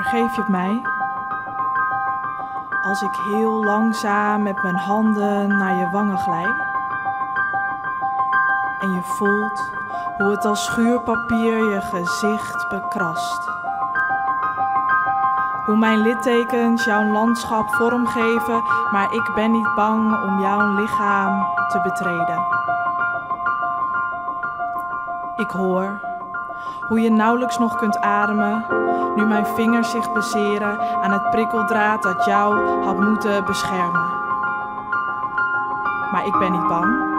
Vergeef je het mij? Als ik heel langzaam met mijn handen naar je wangen glijd. En je voelt hoe het als schuurpapier je gezicht bekrast. Hoe mijn littekens jouw landschap vormgeven, maar ik ben niet bang om jouw lichaam te betreden. Ik hoor hoe je nauwelijks nog kunt ademen, nu mijn vingers zich blesseren aan het prikkeldraad dat jou had moeten beschermen. Maar ik ben niet bang.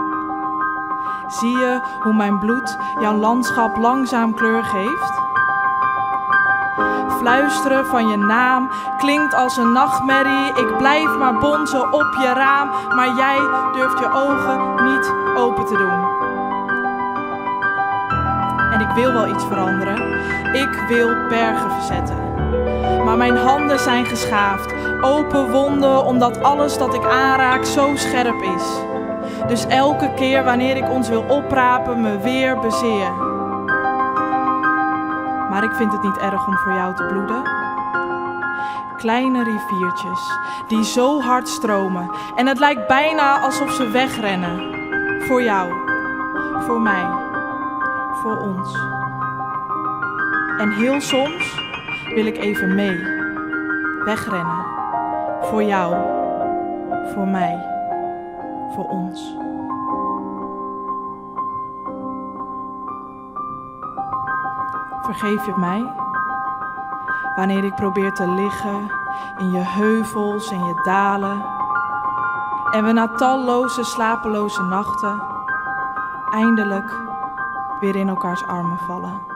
Zie je hoe mijn bloed jouw landschap langzaam kleur geeft? Fluisteren van je naam klinkt als een nachtmerrie. Ik blijf maar bonzen op je raam, maar jij durft je ogen niet open te doen. En ik wil wel iets veranderen. Ik wil bergen verzetten. Maar mijn handen zijn geschaafd. Open wonden omdat alles dat ik aanraak zo scherp is. Dus elke keer wanneer ik ons wil oprapen, me weer bezeer. Maar ik vind het niet erg om voor jou te bloeden. Kleine riviertjes die zo hard stromen. En het lijkt bijna alsof ze wegrennen. Voor jou. Voor mij. Voor ons. En heel soms wil ik even mee. Wegrennen. Voor jou. Voor mij. Voor ons. Vergeef je het mij? Wanneer ik probeer te liggen in je heuvels en je dalen. En we na talloze slapeloze nachten eindelijk weer in elkaars armen vallen.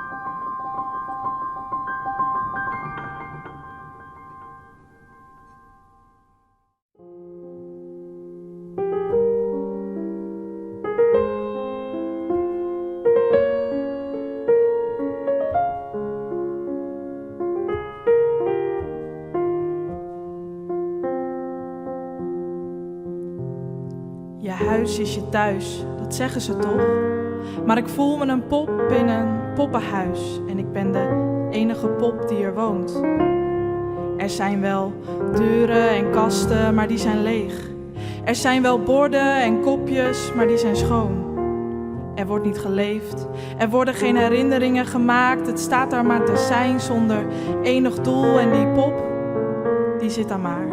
Je huis is je thuis, dat zeggen ze toch? Maar ik voel me een pop in een poppenhuis. En ik ben de enige pop die er woont. Er zijn wel deuren en kasten, maar die zijn leeg. Er zijn wel borden en kopjes, maar die zijn schoon. Er wordt niet geleefd, er worden geen herinneringen gemaakt. Het staat daar maar te zijn zonder enig doel. En die pop, die zit daar maar.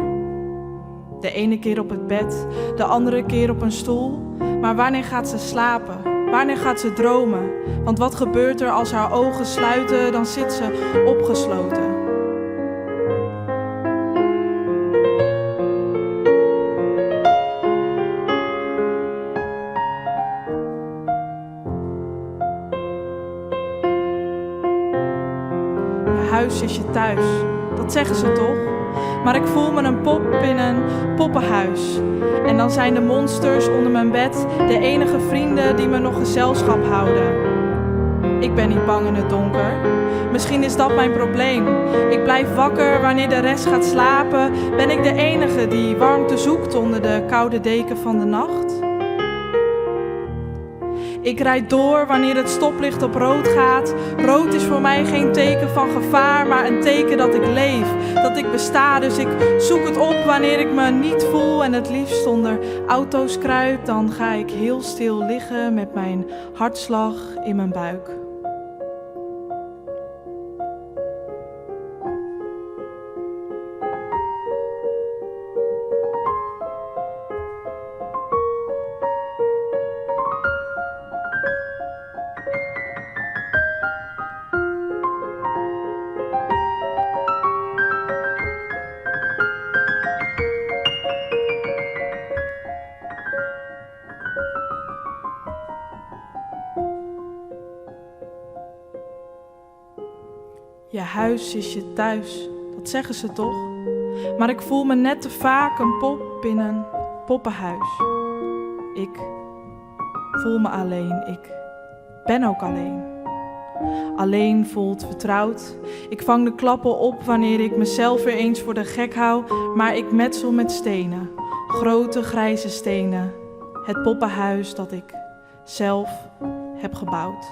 De ene keer op het bed, de andere keer op een stoel. Maar wanneer gaat ze slapen? Wanneer gaat ze dromen? Want wat gebeurt er als haar ogen sluiten? Dan zit ze opgesloten. Je huis is je thuis, dat zeggen ze toch? Maar ik voel me een pop in een poppenhuis. En dan zijn de monsters onder mijn bed de enige vrienden die me nog gezelschap houden. Ik ben niet bang in het donker. Misschien is dat mijn probleem. Ik blijf wakker wanneer de rest gaat slapen. Ben ik de enige die warmte zoekt onder de koude deken van de nacht? Ik rijd door wanneer het stoplicht op rood gaat. Rood is voor mij geen teken van gevaar, maar een teken dat ik leef, dat ik besta. Dus ik zoek het op wanneer ik me niet voel en het liefst onder auto's kruip. Dan ga ik heel stil liggen met mijn hartslag in mijn buik. Je huis is je thuis, dat zeggen ze toch? Maar ik voel me net te vaak een pop in een poppenhuis. Ik voel me alleen, ik ben ook alleen. Alleen voelt vertrouwd. Ik vang de klappen op wanneer ik mezelf weer eens voor de gek hou. Maar ik metsel met stenen, grote grijze stenen. Het poppenhuis dat ik zelf heb gebouwd.